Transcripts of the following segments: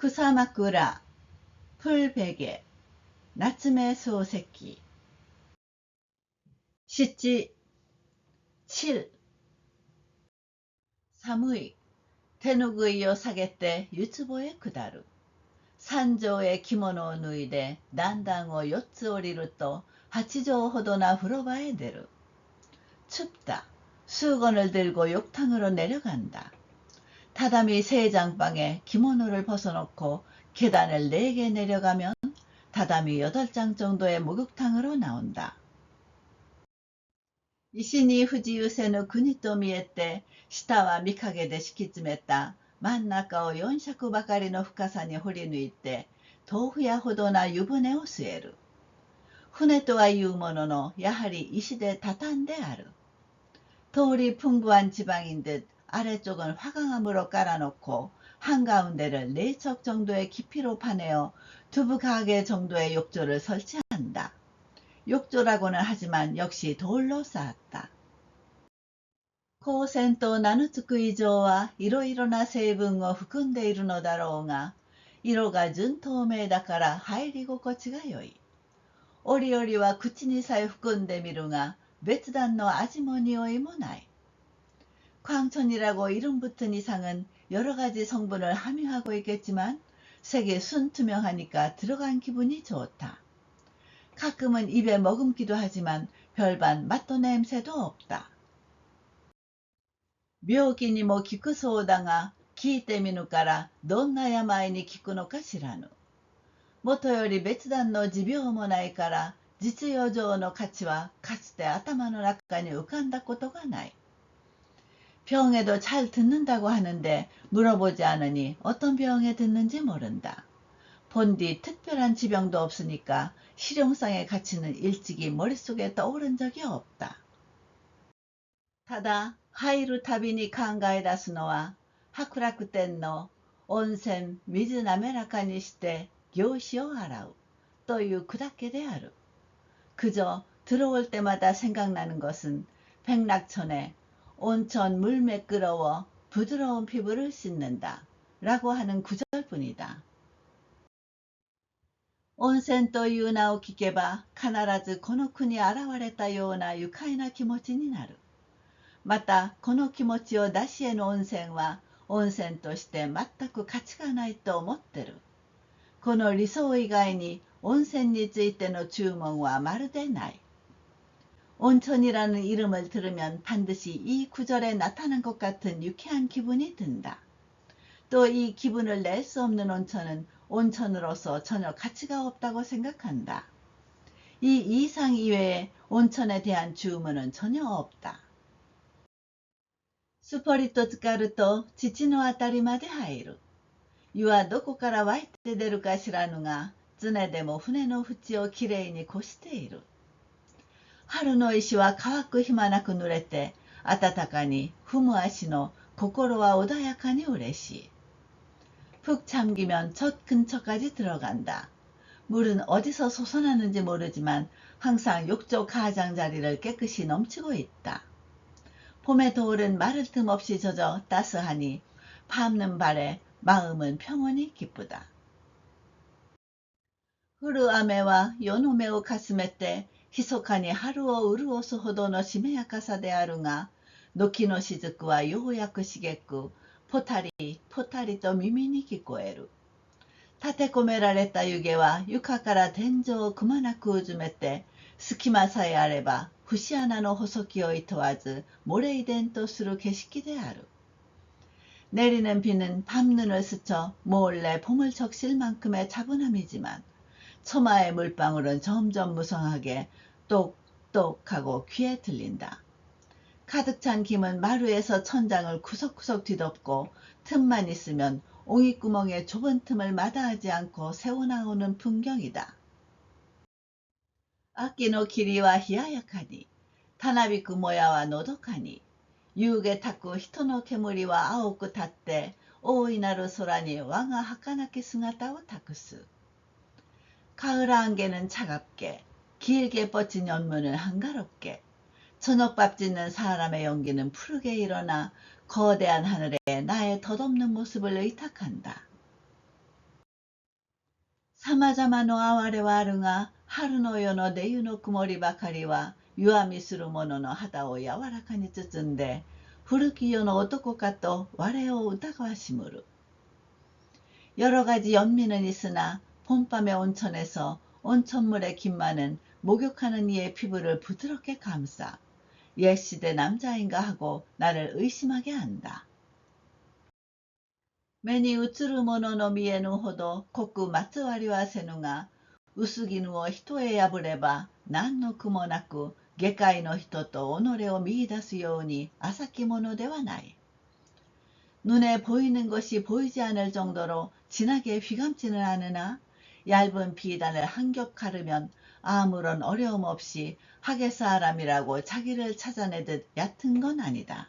草枕、풀베개, 나츠메 소세키. 7、7、寒い、手ぬぐいを下げて湯壺へ下る。三畳へ着物を脱いで段々を4つ降りると8畳ほどな風呂場へ出る。춥다. 수건을 들고 욕탕으로 내려간다. 다다미 세 장방에 기모노를 벗어놓고 계단을 4개 내려가면 다다미 8장 정도의 목욕탕으로 나온다. 이신이 후지유세의国と見えて下は見影で敷き詰めた真ん中を4尺ばかりの深さに掘り抜いて豆腐屋ほどな湯船を据える。船とはいうもののやはり石で畳んである。돌이 풍부한 지방인 듯 아래쪽은 화강암으로 깔아놓고 한가운데를 4척 정도의 깊이로 파내어 두부 가게 정도의 욕조를 설치한다. 욕조라고는 하지만 역시 돌로 쌓았다. 光線と名の付く以上はいろいろな成分を含んでいるのだろうが、色が純透明だから入り心地が良い。折々は口にさえ含んでみるが、別段の味も匂いもない。광천이라고 이름 붙은 이상은 여러 가지 성분을 함유하고 있겠지만 색이 순투명하니까 들어간 기분이 좋다. 가끔은 입에 머금기도 하지만 별반 맛도 냄새도 없다. 病気にも効くそうだが、聞いてみぬからどんな病に効くのか知らぬ。もとより別段の持病もないから、実用上の価値はかつて頭の中に浮かんだことがない。병에도 잘 듣는다고 하는데 물어보지 않으니 어떤 병에 듣는지 모른다. 본디 특별한 지병도 없으니까 실용성의 가치는 일찍이 머릿속에 떠오른 적이 없다. ただ入るたびに考え出すのは白楽天の温泉水滑らかにして行子を洗うという句だけである。 그저 들어올 때마다 생각나는 것은 백락천에 온천 물 매끄러워 부드러운 피부를 씻는다 라고 하는 구절뿐이다. 温泉という名を聞けば必ずこの句に現れたような愉快な気持ちになる。またこの気持ちを出し得ぬ温泉は温泉として全く価値がないと思ってる。この理想以外に温泉についての注文はまるでない。 온천이라는 이름을 들으면 반드시 이 구절에 나타난 것 같은 유쾌한 기분이 든다. 또 이 기분을 낼 수 없는 온천은 온천으로서 전혀 가치가 없다고 생각한다. 이 이상 이외에 온천에 대한 주문은 전혀 없다. スポリと浸かると父のあたりまで入る。湯はどこから湧いて出るか知らぬが、常でも船の縁をきれいにこしている。春の石は乾く暇なく濡れて、暖かに踏む足の心は穏やかに嬉しい。푹 잠기면 젖 근처까지 들어간다. 물은 어디서 솟아나는지 모르지만 항상 욕조 가장자리를 깨끗이 넘치고 있다. 봄의 돌은 마를 틈 없이 젖어 따스하니 밟는 발에 마음은 평온히 기쁘다. 降る雨は夜の目をかすめて密かに春を潤すほどのしめやかさであるが、軒の雫はようやく茂く、ポタリポタリと耳に聞こえる。立て込められた湯気は床から天井をくまなくうずめて、隙間さえあれば節穴の細きをいとわず모래이된とする景色である。 내리는 비는 밤눈을 스쳐 몰래 봄을 적실 만큼의 차분함이지만 처마의 물방울은 점점 무성하게 똑똑하고 귀에 들린다. 가득 찬 김은 마루에서 천장을 구석구석 뒤덮고 틈만 있으면 옹이구멍의 좁은 틈을 마다하지 않고 새어나오는 풍경이다. 아끼노 기리와 히야야카니, 타나비쿠 모야와 노도카니, 유우게 타쿠 히토노 케무리와 아오쿠 tat때 오이나루 소라니 왕아 하카나키 스가타오 타쿠스. 가을 안개는 차갑게, 길게 뻗친 연문은 한가롭게, 저녁밥 짓는 사람의 연기는 푸르게 일어나 거대한 하늘에 나의 덧없는 모습을 의탁한다. 様々の哀れはあるが、春の夜の出湯の曇りばかりは、弱みする者の肌を柔らかに包んで、古き世の男かと我を疑わしむる。여러 가지 연민은 있으나 봄밤의 온천에서 온천물의 김만은 목욕하는 이의 피부를 부드럽게 감싸 옛 시대 남자인가 하고 나를 의심하게 한다. 目に映るものの見えぬほど濃くまつわりはせぬが、薄絹を一重破れば何の雲なく下界の人と己を見出すように浅き者ではない。눈에보이는것이보이지않을정도로지나게휘감지는 않으나 얇은 비단을 한 겹 가르면 아무런 어려움 없이 하게사람이라고 자기를 찾아내듯 얕은 건 아니다.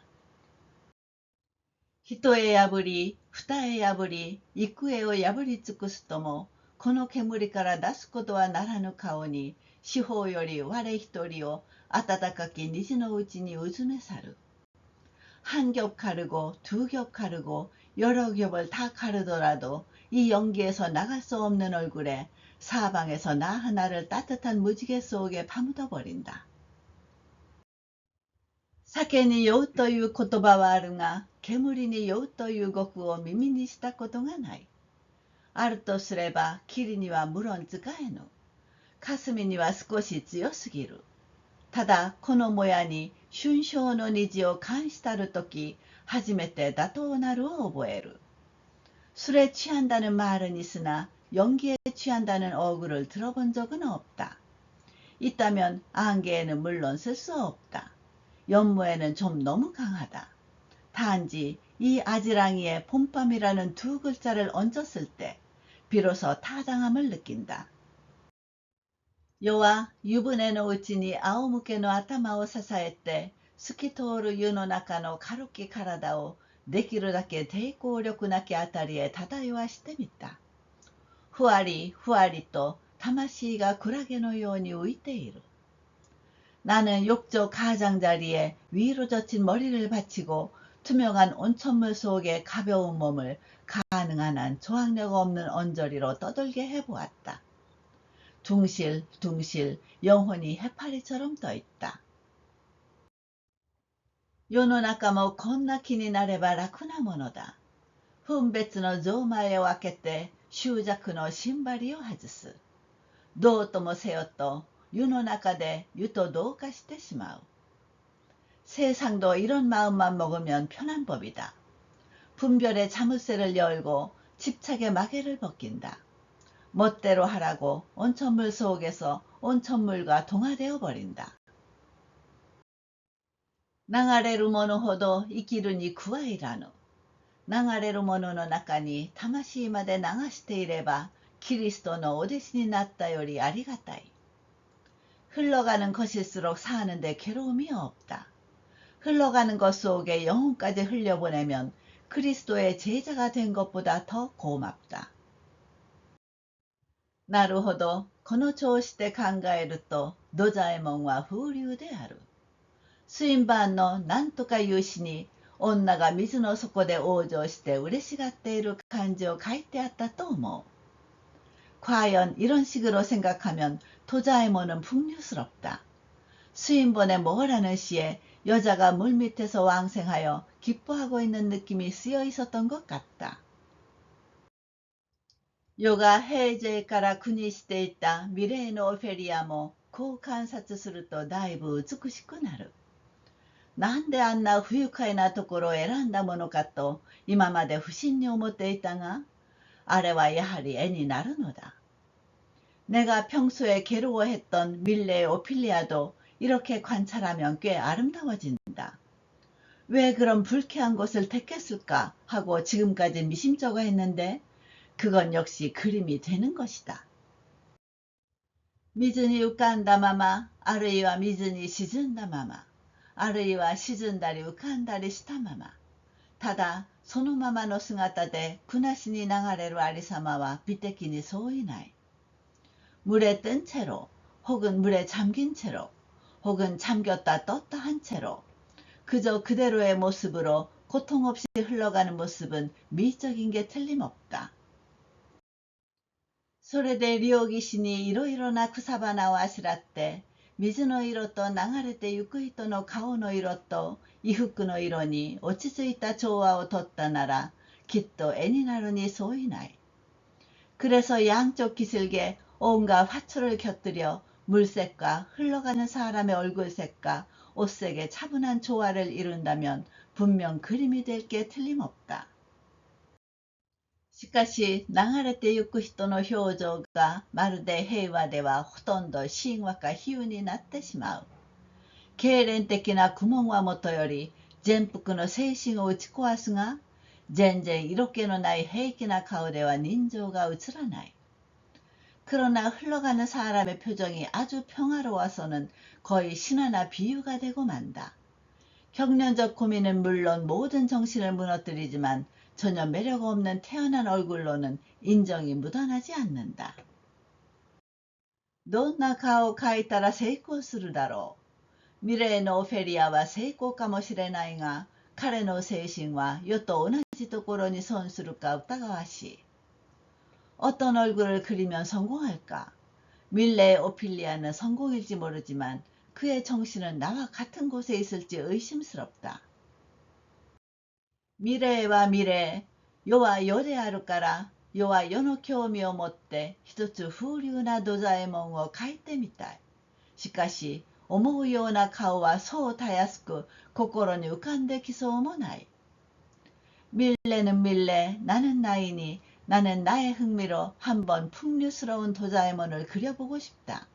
한겹 가르고 두 겹 가르고 여러 겹을 다 가르더라도 이 연기에서 나갈 수 없는 얼굴에 사방에서 나 하나를 따뜻한 무지개 속에 파묻어 버린다. 사케니酔うという言葉はあるが、煙に酔うという語句を耳にしたことがない。あるとすれば、霧には無論使えぬ。霞には少し強すぎる。ただ、このもやに春宵の虹を監視たるとき、初めて妥当なるを覚える。술에 취한다는 말은 있으나 연기에 취한다는 어구를 들어본 적은 없다. 있다면 안개에는 물론 쓸 수 없다. 연무에는 좀 너무 강하다. 단지 이 아지랑이에 봄밤이라는 두 글자를 얹었을 때 비로소 타당함을 느낀다. 世は湯船のうちに仰向けの頭を支えて透き通る湯の中の軽き体をできるだけ抵抗力なきあたりへ漂わしてみた。ふわりふわりと魂がクラゲのように浮いている。나는 욕조 가장자리에 위로 젖힌 머리를 받치고 투명한 온천물 속의 가벼운 몸을 가능한 한 저항력 없는 언저리로 떠돌게 해보았다. 둥실둥실 영혼이 해파리처럼 떠있다. 世の中もこんな気になれば楽なものだ。分別の錠前を開けて執着の縛りを外す。どうともせよと湯の中で湯と同化してしまう。세상도 이런 마음만 먹으면 편한 법이다. 분별의 자물쇠를 열고 집착의 마개를 벗긴다. 멋대로 하라고 온천물 속에서 온천물과 동화되어 버린다. 流れるものほど生きるに加えらぬ。流れるものの中に魂まで流していればキリストのお弟子になったよりありがたい。흘러가는 것일수록 사는데 괴로움이 없다. 흘러가는 것 속에 영혼까지 흘려보내면 그리스도의 제자가 된 것보다 더 고맙다. なるほど、この調子で考えると土左衛門は風流である。水盤のなんとかいう詩に女が水の底で往生して嬉しがっている感じを書いてあったと思う。과연 이런 식으로 생각하면 도자에모는 풍류스럽다. 수인본의 뭐라는 시에 여자가 물밑에서 왕생하여 기뻐하고 있는 느낌이 쓰여 있었던 것 같다. 世が平時から国していたミレーのオフェリアもこう観察するとだいぶ美しくなる。なんであんな不愉快なところを選んだものかと今まで不審に思っていたが、あれはやはり絵になるのだ。내가 평소에 괴로워했던 밀레의 오피리아도 이렇게 관찰하면 꽤 아름다워진다. 왜 그런 불쾌한 곳을 택했을까 하고 지금까지 미심쩍어 했는데 그건 역시 그림이 되는 것이다. 水に浮かんだまま、あるいは水に沈んだまま、あるいは沈んだり浮かんだりしたまま、ただそのままの姿でくなしに流れるありさまは美的に相違ない。물에 뜬 채로, 혹은 물에 잠긴 채로, 혹은 잠겼다 떴다 한 채로, 그저 그대로의 모습으로 고통 없이 흘러가는 모습은 미적인 게 틀림없다. それで両岸にいろいろな草花をあしらって、水の色と流れてゆく人の顔の色と衣服の色に落ち着いた調和をとったなら、きっと絵になるに相違ない。그래서 양쪽 기슭에 온갖 화초를 곁들여 물색과 흘러가는 사람의 얼굴색과 옷색의 차분한 조화를 이룬다면 분명 그림이 될 게 틀림없다. しかし、流れてゆく人の表情がまるで平和ではほとんど神話か比喩になってしまう。経連的な苦悶はもとより、全幅の精神を打ち壊すが、全然色気のない平気な顔では人情が映らない。그러나 흘러가는 사람의 표정이 아주 평화로워서는 거의 신화나 비유가 되고 만다. 경련적 고민은 물론 모든 정신을 무너뜨리지만 전혀 매력 없는 태연한 얼굴로는 인정이 묻어나지 않는다. どんな顔を描いたら成功するだろう。ミレーのオフェリアは成功かもしれないが、彼の精神は世と同じところに損するか疑わしい。어떤 얼굴을 그리면 성공할까? 밀레의 오피리아는 성공일지 모르지만 그의 정신은 나와 같은 곳에 있을지 의심스럽다. 미래와 미래, 요와 요であるから世は世の興味を持って一つ風流な土左衛門を描いてみたい。しかし思うような顔はそうたやすく心に浮かんできそうもない。밀레는 밀레, 나는 나이니 나는 나의 흥미로 한번 풍류스러운 도자에몬을 그려보고 싶다.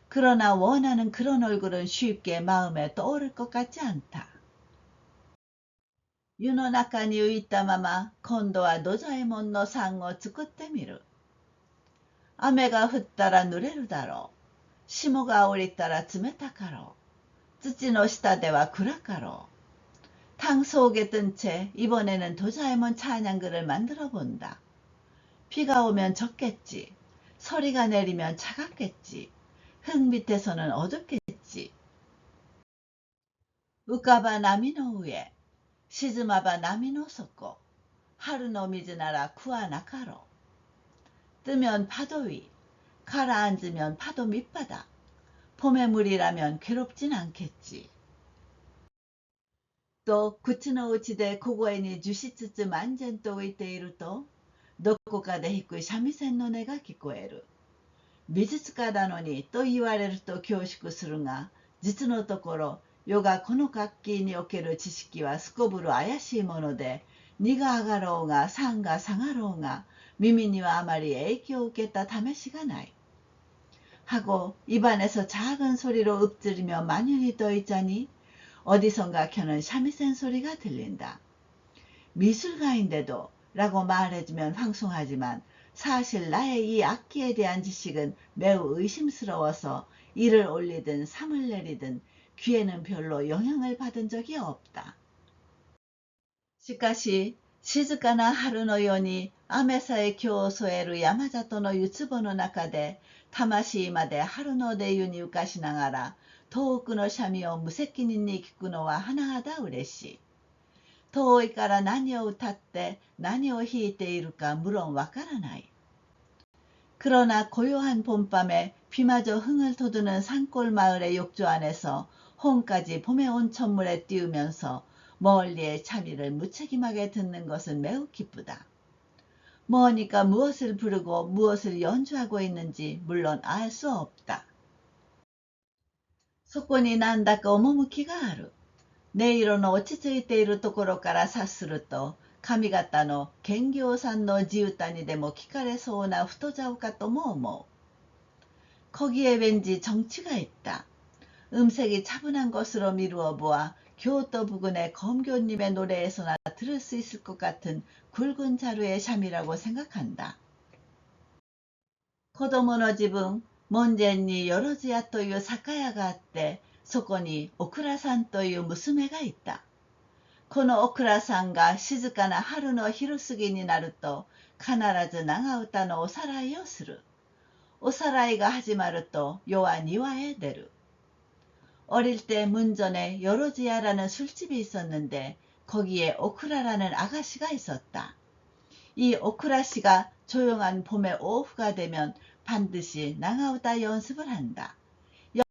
그러나 원하는 그런 얼굴은 쉽게 마음에 떠오를 것 같지 않다. 湯の中に浮いたまま今度は土左衛門の桟を作ってみる。雨が降ったら濡れるだろう。霜が降りたら冷たかろう。土の下では暗かろう。탕 속에 뜬 채 이번에는 도자에몬 찬양글을 만들어 본다. 비가 오면 젖겠지. 서리가 내리면 차갑겠지. 흙 밑에서는 어둡겠지. 우까바 나미노 우에 시즈마바 나미노 솟고 하루노 미즈나라 쿠아 나카로. 뜨면 파도 위, 가라앉으면 파도 밑바닥. 봄의 물이라면 괴롭진 않겠지. 또 구치노 우치데 고고에니 주시츠츠 만젠또 우이테いるとどこかで弾く三味線の音が聞こえる。美術家なのにと言われると恐縮するが、実のところ、世がこの楽器における知識はすこぶる怪しいもので、2が上がろうが3が下がろうが、耳にはあまり影響を受けた試しがない。하고 입안에서 작은 소리로 읊조리며 만연히 떠있자니 어디선가 켜는 삼味線 소리가 들린다. 미술가인데도 라고 말해주면 황송하지만 사실 나의 이 악기에 대한 지식은 매우 의심스러워서 이를 올리든 삼을 내리든 귀에는 별로 영향을 받은 적이 없다. しかし、静かな春のように雨さえ今日を添える山里の湯壺の中で魂まで春の出湯に浮かしながら遠くの三味を無責任に聞くのは甚だ嬉しい。遠いから何を歌って何を弾いているか無論わからない。그러나 고요한 봄밤에 비마저 흥을 돋우는 산골 마을의 욕조 안에서 홍까지 봄의 온 천물에 띄우면서 멀리의 참이를 무책임하게 듣는 것은 매우 기쁘다. 뭐니까 무엇을 부르고 무엇을 연주하고 있는지 물론 알 수 없다. そこになんだか趣がある。音色の落ち着いているところから察すると、上方の兼業さんの地歌にでも聞かれそうな太棹かとも思う。거기에 왠지 정치가 있다. 음색이 차분한 것으로 미루어 보아 교토 부근의 검교님의 노래에서나 들을 수 있을 것 같은 굵은 자루의 샴이라고 생각한다. 子供の自分、門前によろずやという酒屋があって、そこにお倉さんという娘がいた。このお倉さんが静かな春の昼過ぎになると、必ず長唄のおさらいをする。おさらいが始まると、夜は庭へ出る。어릴 때 문전에 여로지야라는 술집이 있었는데 거기에 오크라라는 아가씨가 있었다. 이 오크라 씨가 조용한 봄의 오후가 되면 반드시 낭아우다 연습을 한다.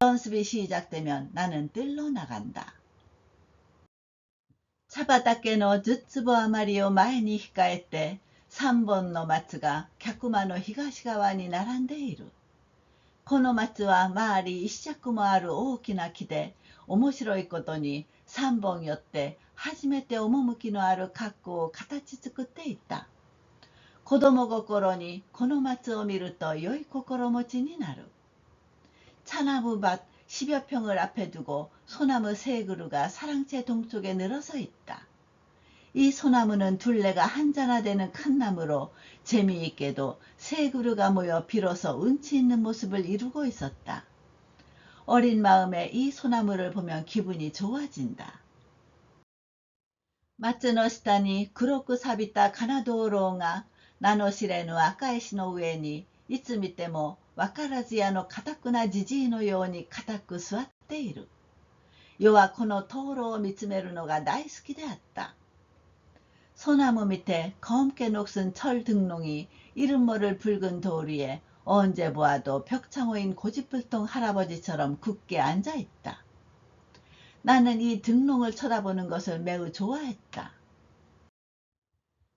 연습이 시작되면 나는 뜰로 나간다. 茶畑の10坪余りを前に控えて、3本の松が客間の東側に並んでいる。この松は周り一尺もある大きな木で、面白いことに3本よって初めて趣のある格好を形作っていた。子供心にこの松を見ると良い心持ちになる。차나무밭 10여 평을 앞에 두고 소나무 3그루가 사랑채 동쪽에 늘어서 있다. 이 소나무는 둘레가 한자나 되는 큰 나무로 재미있게도 3그루가 모여 비로소 운치 있는 모습을 이루고 있었다. 어린 마음에 이 소나무를 보면 기분이 좋아진다. 松の下に黒く錆びた金灯籠が名の知れぬ赤石の上にいつ見ても分からず屋の固くなじじいのように固く座っている。余はこの灯籠を見つめるのが大好きであった。 소나무 밑에 검게 녹슨 철 등롱이 이름 모를 붉은 돌 위에 언제 보아도 벽창호인 고집불통 할아버지처럼 굳게 앉아있다. 나는 이 등롱을 쳐다보는 것을 매우 좋아했다.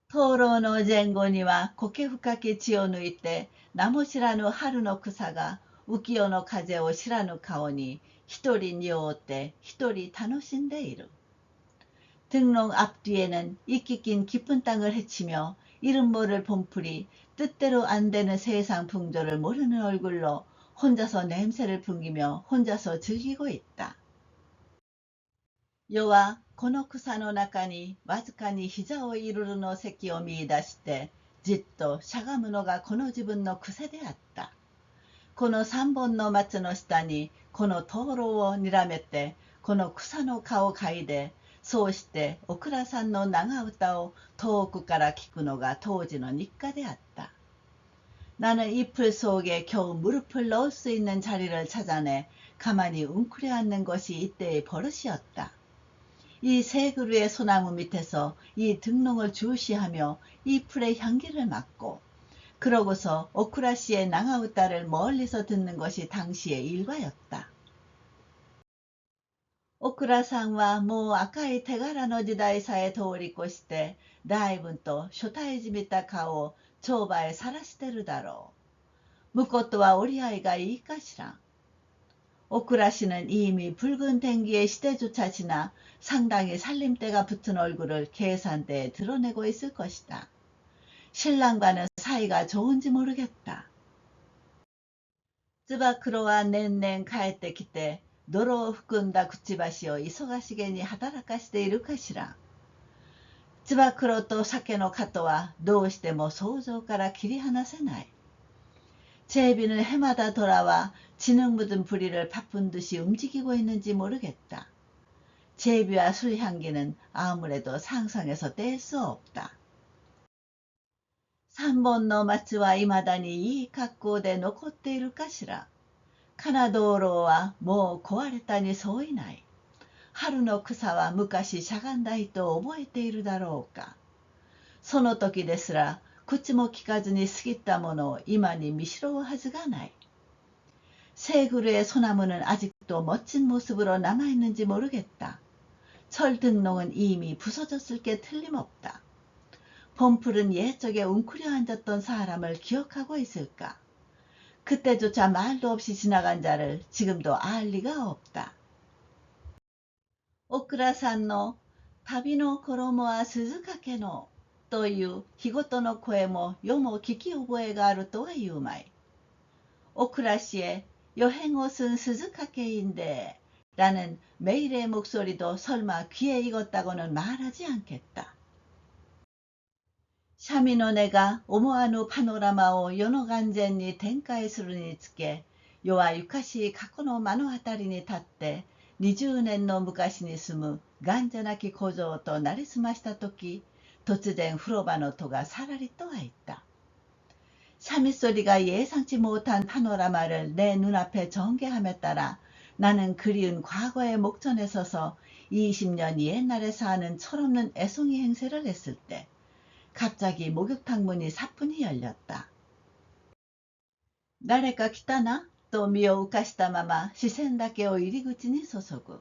灯籠の前後には苔深き地を抜いて名も知らぬ春の草が浮世の風を知らぬ顔に一人匂って一人楽しんでいる。 등롱 앞뒤에는 이끼 낀 깊은 땅을 헤치며 이름 모를 봄풀이 뜻대로 안 되는 세상 풍조를 모르는 얼굴로 혼자서 냄새를 풍기며 혼자서 즐기고 있다. 余はこの草の中にわずかに膝をいるるの席を見出してじっとしゃがむのがこの自分の癖であった。この3本の松の下にこの灯籠をにらめてこの草の顔を嗅いでそうしてオクラさんの長歌を遠くから聞くのが当時の日課であった。 나는 잎을 속에 겨우 무릎을 넣을 수 있는 자리를 찾아내 가만히 웅크려 앉는 것이 이때의 버릇이었다. 이 3그루의 소나무 밑에서 이 등롱을 주시하며 이 풀의 향기를 맡고 그러고서 오쿠라 씨의 낭아우따를 멀리서 듣는 것이 당시의 일과였다. オクラさんはもう赤い手柄の時代さえ通り越して大分と初対じみた顔を帳場へさらしてるだろう。婿とは折り合いがいいかしら。 오크라 씨는 이미 붉은 댕기의 시대조차 지나 상당히 살림대가 붙은 얼굴을 계산대에 드러내고 있을 것이다. 신랑과는 사이가 좋은지 모르겠다. つば九郎は年々帰ってきて泥を含んだくちばしを忙しげに働かしているかしら。つば九郎と酒のかとはどうしても想像から切り離せない。 제비는 해마다 돌아와 진흙 묻은 부리를 바쁜 듯이 움직이고 있는지 모르겠다. 제비와 술 향기는 아무래도 상상해서 뗄 수 없다. 3本の松は未だにいい格好で残っているかしら。金灯籠はもう壊れたに相違ない。春の草は昔しゃがんだ人を覚えているだろうか。その時ですら口も聞かずに過ぎたものを今に見知ろうはずがない。 3그루의 소나무는 아직도 멋진 모습으로 남아있는지 모르겠다. 철 등롱은 이미 부서졌을 게 틀림없다. 봄풀은 옛적에 웅크려 앉았던 사람을 기억하고 있을까? 그때조차 말도 없이 지나간 자를 지금도 알 리가 없다. オクラさんの旅の衣は鈴掛のという日ごとの声も世も聞き覚えがあるとは言うまい。 오크라 씨의 여행옷은 스즈카케인데 라는 매일의 목소리도 설마 귀에 익었다고는 말하지 않겠다. 샤미노네가 오모아누 파노라마오 요노간젠니 텐카에 수르니つけ 요와 유카시 가코노 마노하타리니 탔대 20年の昔に住む頑者なき小僧となりすましたとき、突然風呂場の戸がさらりと開いた。 샤밋소리가 예상치 못한 파노라마를 내 눈앞에 전개함에 따라 나는 그리운 과거의 목전에 서서 20년 옛날에 사는 철없는 애송이 행세를 했을 때 갑자기 목욕탕 문이 사뿐히 열렸다. 誰か来たなと身を浮かしたまま視線だけを入り口に注ぐ。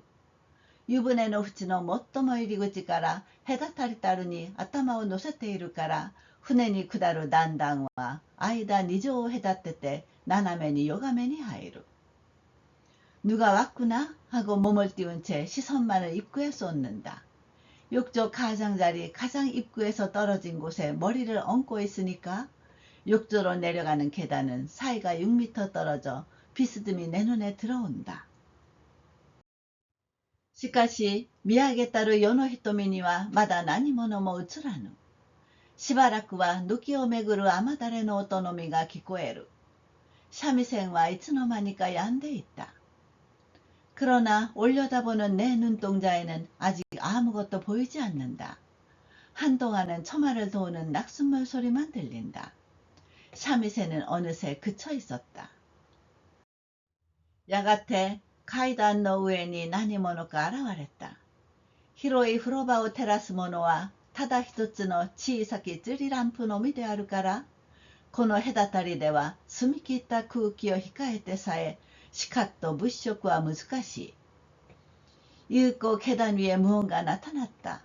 湯船の縁の最も入り口から隔たりたるに頭を乗せているから船に下る段々は間2畳を隔てて斜めに요감에に入る。누가 왔구나 하고 몸을 띄운 채 시선만을 입구에 쏟는다. 욕조 가장자리 가장 입구에서 떨어진 곳에 머리를 얹고 있으니까 욕조로 내려가는 계단은 사이가 6미터 떨어져 비스듬히 내 눈에 들어온다. しかし見上げたる世の瞳にはまだ何者も映らぬ。しばらくは抜きをめぐる雨だれの音のみが聞こえる。三味線はいつの間にか止んでいた。그러나 올려다보는 내 눈동자에는 아직 아무것도 보이지 않는다. 한동안은 처마를 도우는 낙숫물 소리만 들린다. 삼味線은 어느새 그쳐 있었다. やがて階段の上に何者か現れた。広い風呂場を照らすものはただ一つの小さき釣りランプのみであるから、この隔たりでは澄み切った空気を控えてさえしかっと物色は難しい。윷고 계단 위에 무언가 나타났다.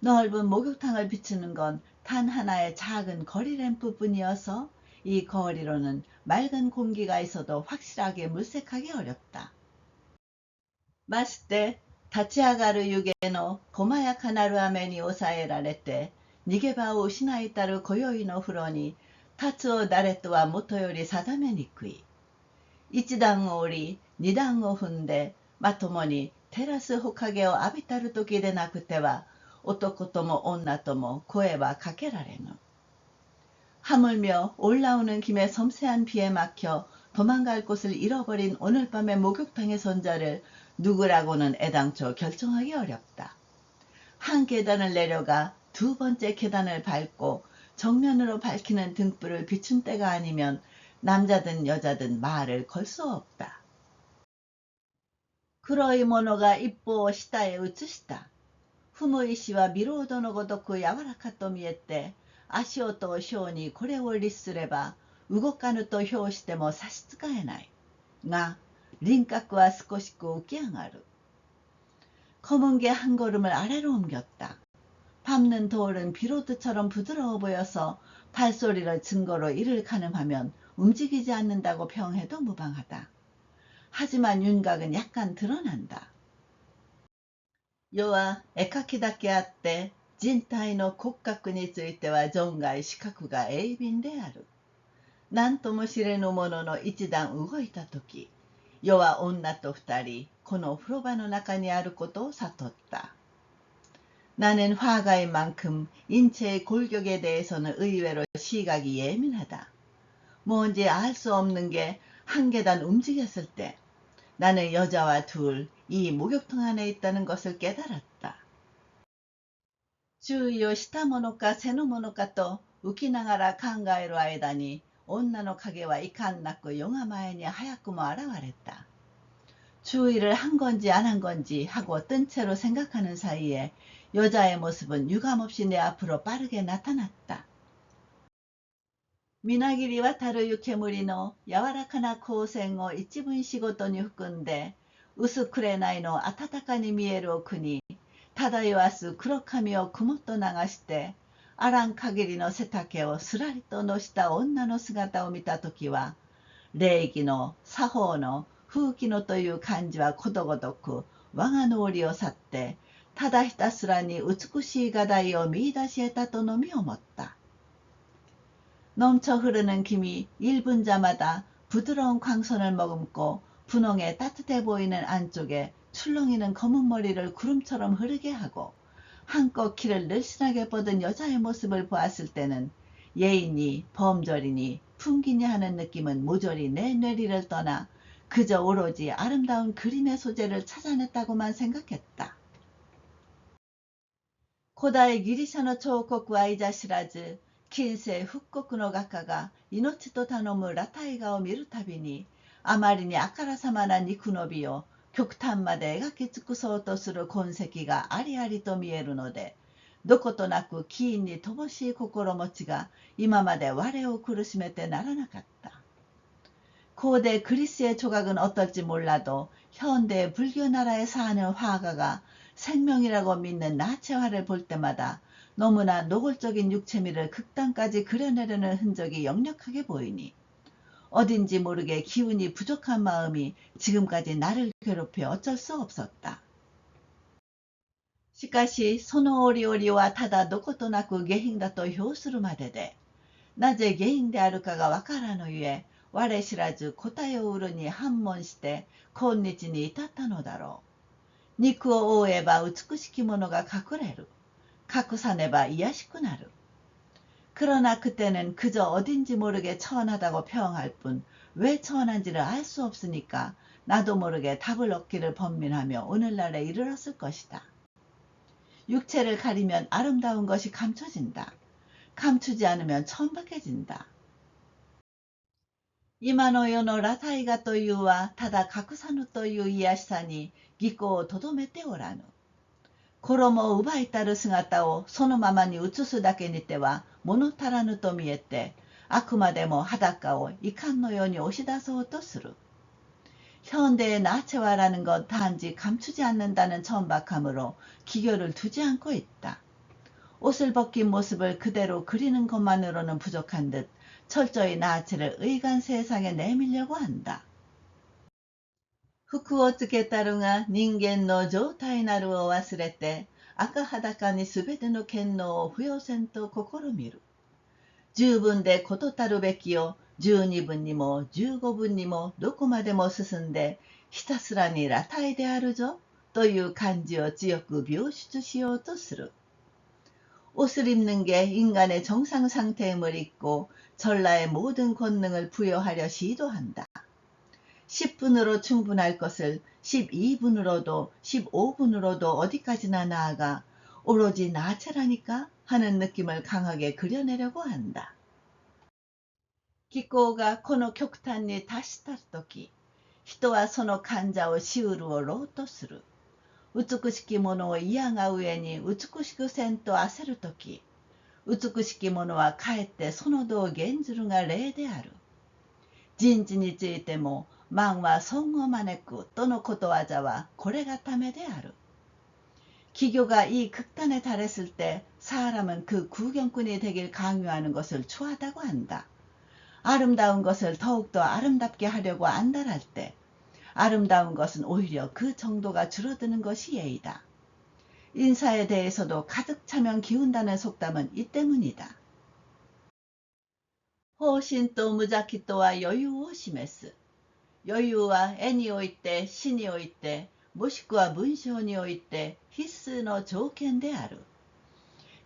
넓은 목욕탕을 비추는 건 단 하나의 작은 거리 램프뿐이어서 이 거리로는 맑은 공기가 있어도 확실하게 물색하기 어렵다. まして立ち上がる湯気の細やかなる雨に抑えられて逃げ場を失いたる今宵の風呂に立つを誰とはもとより定めにくい。一段を降り二段を踏んでまともに照らすほかげを浴びたる時でなくては男とも女とも声はかけられぬ。하물며 올라오는 김에 섬세한 비에 막혀 도망갈 곳을 잃어버린 오늘 밤의 목욕탕의 손자를 누구라고는 애당초 결정하기 어렵다. 한 계단을 내려가 두 번째 계단을 밟고 정면으로 밝히는 등불을 비춘 때가 아니면 남자든 여자든 말을 걸 수 없다. 黒いものが一歩を下へ移した。踏む石はビロードのごとく柔らかと見えて、足音を表にこれを律すれば、動かぬと表しても差し支えない。が、輪郭は少しく浮き上がる。검은 게 한 걸음을 아래로 옮겼다. 밟는 돌은 비로드처럼 부드러워 보여서 발소리를 증거로 이를 가늠하면 움직이지 않는다고 평해도 무방하다. 하지만 윤곽은 약간 드러난다. 世は絵描きだけあって人体の骨格については存外視覚が鋭敏である。何とも知れぬものの一段動いたとき、世は女と二人この風呂場の中にあることを悟った。나는 화가인 만큼 인체의 골격에 대해서는 의외로 시각이 예민하다. 뭔지 알 수 없는 게 한 계단 움직였을 때 나는 여자와 둘 이 목욕탕 안에 있다는 것을 깨달았다. 周囲をしたものかせぬものかと浮きながら考える間に女の影はいかんなく夜が前に早くも現れた。 주의를 한 건지 안 한 건지 하고 뜬 채로 생각하는 사이에 여자의 모습은 유감없이 내 앞으로 빠르게 나타났다. みなぎり渡る湯煙の柔らかな光線を一分仕事に含んで薄紅の暖かに見える奥に漂わす黒髪をくもっと流してあらん限りの背丈をすらりとのした女の姿を見たときは礼儀の作法の風紀のという感じはことごとく我が脳裏を去ってただひたすらに美しい画題を見出し得たとのみ思った。 넘쳐 흐르는 김이 1분자마다 부드러운 광선을 머금고 분홍에 따뜻해 보이는 안쪽에 출렁이는 검은 머리를 구름처럼 흐르게 하고 한껏 키를 늘씬하게 뻗은 여자의 모습을 보았을 때는 예이니 범절이니 풍기니 하는 느낌은 모조리 내 뇌리를 떠나 그저 오로지 아름다운 그림의 소재를 찾아냈다고만 생각했다. 古代ギリシャの彫刻愛者知らず近世復刻の画家が命と頼む裸体画を見るたびにあまりにあからさまな肉の美を極端まで描き尽くそうとする痕跡がありありと見えるのでどことなくキーンに乏しい心持ちが今まで我を苦しめてならなかった。 고대 그리스의 조각은 어떨지 몰라도 현대 불교 나라에 사는 화가가 생명이라고 믿는 나체화를 볼 때마다 너무나 노골적인 육체미를 극단까지 그려내려는 흔적이 역력하게 보이니 어딘지 모르게 기운이 부족한 마음이 지금까지 나를 괴롭혀 어쩔 수 없었다. しかしその折々はただどことなく下品だと評するまでで、なぜ下品であるかがわからぬゆえ、我知らず答えを売るに反問して今日に至ったのだろう。肉を覆えば美しきものが隠れる。隠さねば卑しくなる。 그러나 그때는 그저 어딘지 모르게 천하다고 평할 뿐 왜 천한지를 알 수 없으니까 나도 모르게 답을 얻기를 번민하며 오늘날에 이르렀을 것이다. 육체를 가리면 아름다운 것이 감춰진다. 감추지 않으면 천박해진다. 今の世の裸体画というはただ隠さぬという卑しさに技巧をとどめておらぬ。衣を奪いたる姿をそのままに映すだけにては物足らぬと見えて、あくまでも裸を遺憾のように押し出そうとする。 현대의 나체화라는 건 단지 감추지 않는다는 천박함으로 기교를 두지 않고 있다. 옷을 벗긴 모습을 그대로 그리는 것만으로는 부족한 듯 철저히 나체를 의관 세상에 내밀려고 한다. 服をつけたるが人間の状態なるを忘れて赤裸にすべての権能を付与せんと試みる。十分でことたるべきを十二分にも十五分にもどこまでも進んでひたすらに裸体であるぞという感じを強く描出しようとする。 옷을 입는 게 인간의 정상 상태임을 잊고 전라의 모든 권능을 부여하려 시도한다. 10분으로 충분할 것을 12분으로도 15분으로도 어디까지나 나아가 오로지 나체라니까 하는 느낌을 강하게 그려내려고 한다. 気候がこの極端に達したとき、人はその患者をしうるをろうとする。美しきものを嫌が上に美しくせんと焦るとき、美しきものはかえってその度を減ずるが例である。人事についても、万は損を招くとのことわざはこれがためである。 기교가 이 극단에 달했을 때 사람은 그 구경꾼이 되길 강요하는 것을 추하다고 한다. 아름다운 것을 더욱더 아름답게 하려고 안달할 때 아름다운 것은 오히려 그 정도가 줄어드는 것이 예의다. 인사에 대해서도 가득 차면 기운다는 속담은 이 때문이다. 方針と無邪気とは余裕を示す。余裕は絵において詩においてもしくは文章において必須の条件である。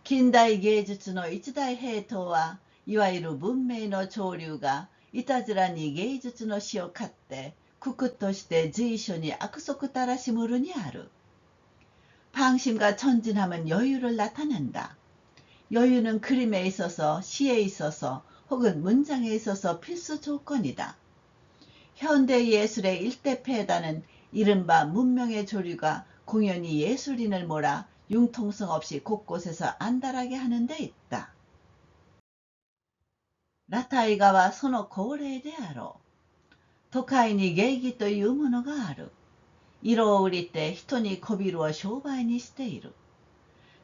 近代芸術の一大弊頭はいわゆる文明の潮流がいたずらに芸術の詩を買ってくくっとして随所に悪俗たらしむるにある。 방심과 천진함은 여유를 나타낸다. 여유는 그림에 있어서 시에 있어서 혹은 문장에 있어서 필수 조건이다. 현대 예술의 일대 폐해다는 이른바 문명의 조류가 공연히 예술인을 몰아 융통성 없이 곳곳에서 안달하게 하는 데 있다. 裸体画はその恒例であろう。都会に芸妓というものがある。色を売りて人にこびるを商売にしている。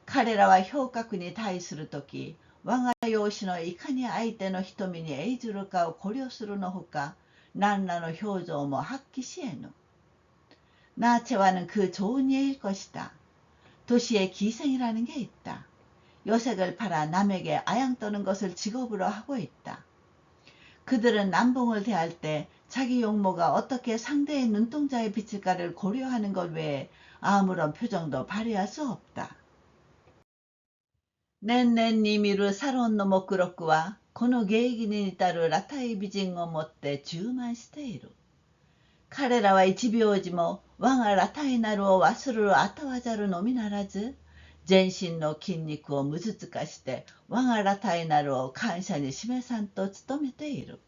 彼らは表格に対するとき、我が容姿のいかに相手の瞳に応ずるかを考慮するのほか、何らの表情も発揮しえぬ。나체와는 그 좋은 예일 것이다. 도시에 기생이라는 게 있다. 여색을 팔아 남에게 아양 떠는 것을 직업으로 하고 있다. 그들은 남봉을 대할 때 자기 용모가 어떻게 상대의 눈동자에 비칠까를 고려하는 것 외에 아무런 표정도 발휘할 수 없다. 年々に見るサロンの目録はこの芸妓に至る裸体美人をもって充満している。彼らは一秒時も我が裸体なるを忘るるあたわざるのみならず、全身の筋肉を無術化して我が裸体なるを感謝に示さんと努めている。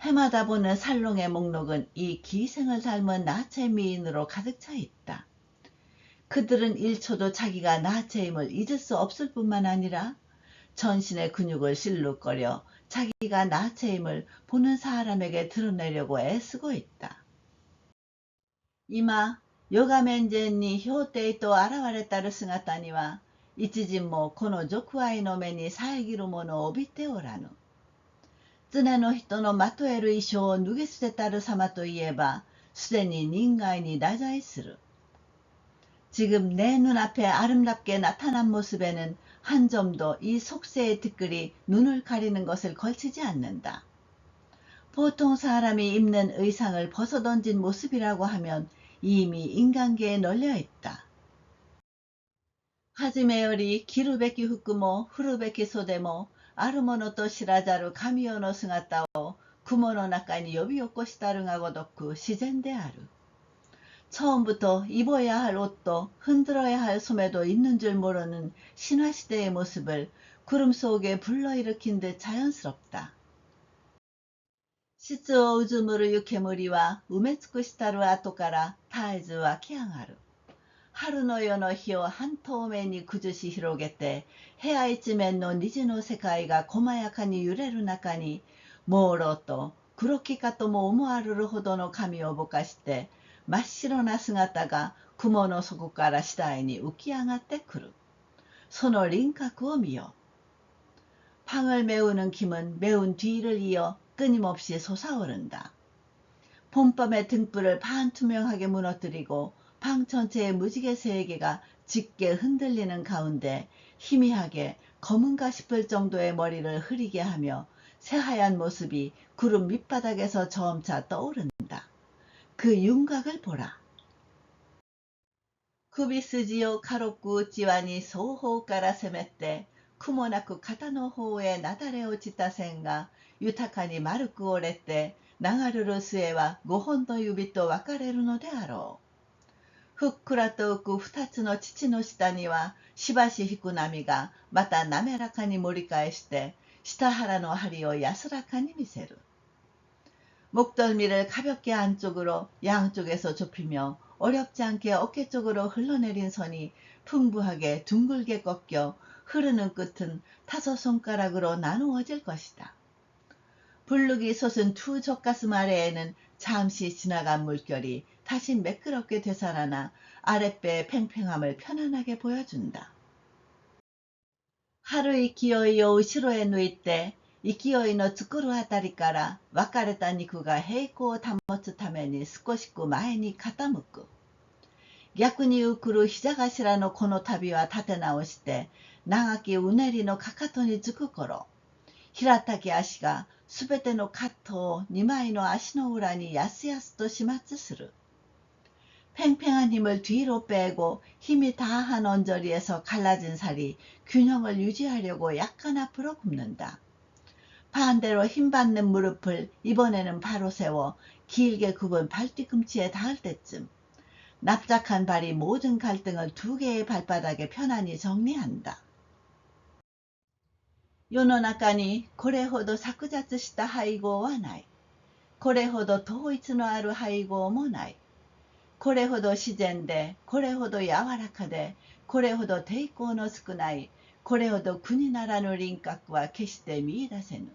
해마다 보는 살롱의 목록은 이 기생을 닮은 나체 미인으로 가득 차 있다. 그들은 1초도 자기가 나체임을 잊을 수 없을 뿐만 아니라 전신의 근육을 실룩거려 자기가 나체임을 보는 사람에게 드러내려고 애쓰고 있다.今、ヨガ面前に氷帝と現れたる姿には、一人もこの俗愛の目に遮るものを帯びておらぬ。常の人のまとえる衣装を脱ぎ捨てたる様といえば、すでに人外に大罪する。지금 내 눈앞에 아름답게 나타난 모습에는 한 점도 이 속세의 티끌이 눈을 가리는 것을 걸치지 않는다. 보통 사람이 입는 의상을 벗어던진 모습이라고 하면 이미 인간계에 널려 있다. はじめより着るべき服も振るべき袖もあるものと知らざる神代の姿を雲の中に呼び起こしたるがごとく自然である。 처음부터 입어야 할 옷도 흔들어야 할 소매도 있는 줄 모르는 신화시대의 모습을 구름 속에 불러일으킨 듯 자연스럽다. 質をうずむる湯煙は埋め尽くしたる後から絶えず湧き上がる。春の夜の日を半透明に崩し広げて、部屋一面の虹の世界が細やかに揺れる中に、朦朧と黒きかとも思われるほどの髪をぼかして、真っ白な姿が雲の底から次第に浮き上がってくる。その輪郭を見よ。방을 메우는 김은 메운 뒤를 이어 끊임없이 솟아오른다. 봄밤의 등불을 반투명하게 무너뜨리고 방 전체의 무지개 세계가 짙게 흔들리는 가운데 희미하게 검은가 싶을 정도의 머리를 흐리게 하며 새하얀 모습이 구름 밑바닥에서 점차 떠오른다. 그 윤곽을 보라. 首筋を軽く内輪に双方から攻めて苦もなく肩の方へなだれ落ちた線が豊かに丸く折れて流るる末は5本の指と分かれるのであろう。ふっくらと浮く2つの乳の下にはしばし引く波がまた滑らかに盛り返して下腹の張りを安らかに見せる。 목덜미를 가볍게 안쪽으로 양쪽에서 좁히며 어렵지 않게 어깨 쪽으로 흘러내린 선이 풍부하게 둥글게 꺾여 흐르는 끝은 5손가락으로 나누어질 것이다. 불룩이 솟은 두 젖가슴 아래에는 잠시 지나간 물결이 다시 매끄럽게 되살아나 아랫배의 팽팽함을 편안하게 보여준다. 하루의 기어이を後ろへ抜いて勢いの作るあたりから分かれた肉が平行を保つために少しく前に傾く。逆にうくる膝頭のこの旅は立て直して長きうねりのかかとにつく頃、平たき足がすべてのカットを2枚の足の裏にやすやすと始末する。 팽팽한 힘을 뒤로 빼고 힘이 다한 언저리에서 갈라진 살이 균형을 유지하려고 약간 앞으로 굽는다. 반대로 힘받는 무릎을 이번에는 바로 세워 길게 굽은 발뒤꿈치에 닿을 때쯤 납작한 발이 모든 갈등을 두 개의 발바닥에 편안히 정리한다. 世の中にこれほど錯雑した配合はない。これほど統一のある配合もない。これほど自然で、これほど柔らかで、これほど抵抗の少ない、これほど苦にならぬ輪郭は決して見出せぬ。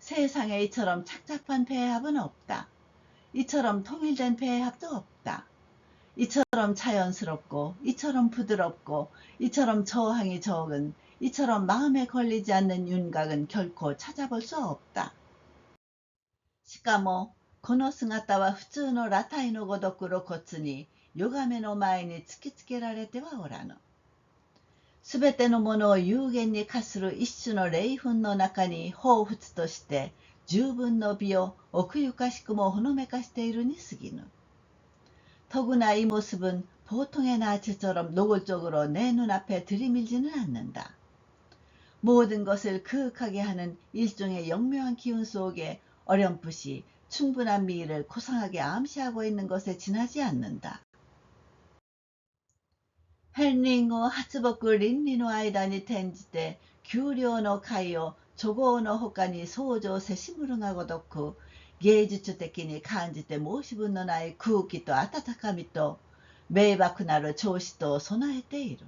세상에 이처럼 착잡한 배합은 없다. 이처럼 통일된 배합도 없다. 이처럼 자연스럽고, 이처럼 부드럽고, 이처럼 저항이 적은, 이처럼 마음에 걸리지 않는 윤곽은 결코 찾아볼 수 없다. しかも、この姿は普通の裸体のごとく露骨に、歪めの前に突きつけられてはおらぬ。すべてのものを有限に化する一種の霊粉の中に彷彿として十分の美を奥ゆかしくもほのめかしているに過ぎぬ。 더구나 이 모습은 보통의 나체처럼 노골적으로 내 눈앞에 들이밀지는 않는다. 모든 것을 그윽하게 하는 일종의 영묘한 기운 속에 어렴풋이 충분한 미를 고상하게 암시하고 있는 것에 지나지 않는다. 片鱗を発木倫理の間に転じて丘陵の貝を初号のほかに創造せしむるがごとく芸術的に感じて申し分のない空気と温かみとメイバクなる調子と備えている。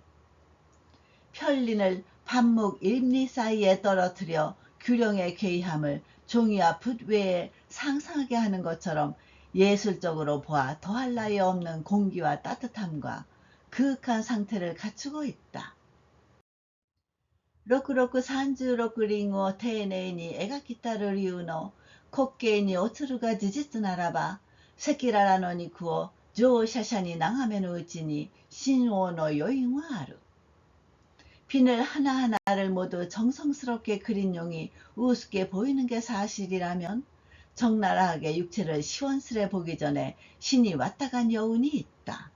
편린을 반목 1리 사이에 떨어뜨려 규령의 괴이함을 종이와 붓 외에 상상하게 하는 것처럼 예술적으로 보아 더할 나위 없는 공기와 따뜻함과 그윽한 상태를 갖추고 있다. 6636リンを丁寧に描きたる理由の滑稽に映るが事実ならば、赤裸々の肉を乗車者に眺めぬうちに신호의 요인은ある。 빈을 하나하나를 모두 정성스럽게 그린 용이 우습게 보이는 게 사실이라면 적나라하게 육체를 시원스레 보기 전에 신이 왔다 간 여운이 있다.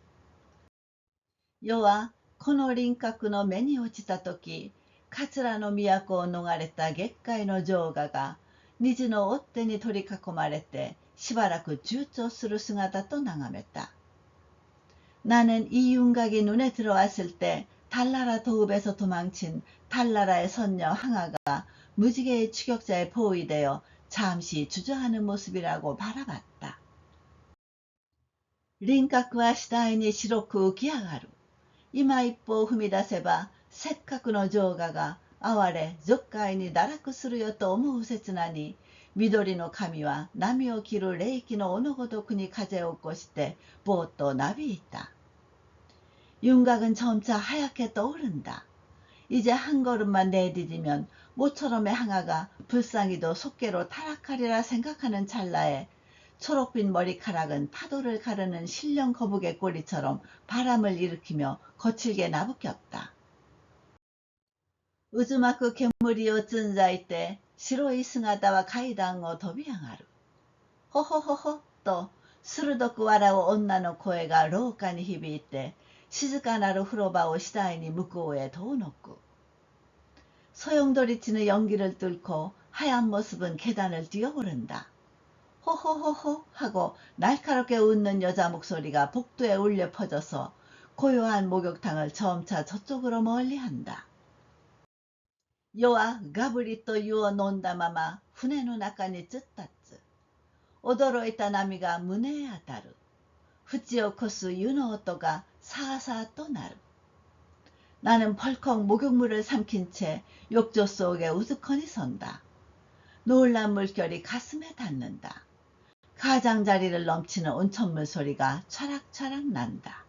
世はこの輪郭の目に落ちたとき、桂の都を逃れた月界の女王が虹の追っ手に取り囲まれてしばらく躊躇する姿と眺めた。 나는 이 윤곽이 눈에 들어왔을 때 달나라 도읍에서 도망친 달나라의 선녀 항아가 무지개의 추격자에 포위되어 잠시 주저하는 모습이라고 바라봤다. 輪郭は次第に白く浮き上がる。今一歩を踏み出せば、せっかくの浄化が哀れ俗界に堕落するよと思う刹那に、緑の神は波を切る霊気の斧ごとくに風を起こしてぼーっとなびいた。 윤곽은 점차 하얗게 떠오른다. 이제 한 걸음만 내디디면 모처럼의 항아가 불쌍히도 속개로 타락하리라 생각하는 찰나에 초록빛 머리카락은 파도를 가르는 신령 거북의 꼬리처럼 바람을 일으키며 거칠게 나부꼈다. 우즈마크 괴물이여 쩐자이 때 시로이 승하다와 가이다앙어 더비앙하루. 호호호호 또 스르도쿠 와라오 온나노 코에가 로우카니 히비이때 静かなる風呂場を次第に向こうへ遠のく。 소용돌이치는 연기를 뚫고 하얀 모습은 계단을 뛰어오른다. 호호호호 하고 날카롭게 웃는 여자 목소리가 복도에 울려 퍼져서 고요한 목욕탕을 점차 저쪽으로 멀리한다. 夜はがぶりと湯を飲んだまま船の中に突っ立つ。驚いた波が胸へ当たる。縁をこす湯の音が 사사 또 나름. 나는 벌컥 목욕물을 삼킨 채 욕조 속에 우두커니 선다. 놀란 물결이 가슴에 닿는다. 가장자리를 넘치는 온천물 소리가 차락차락 난다.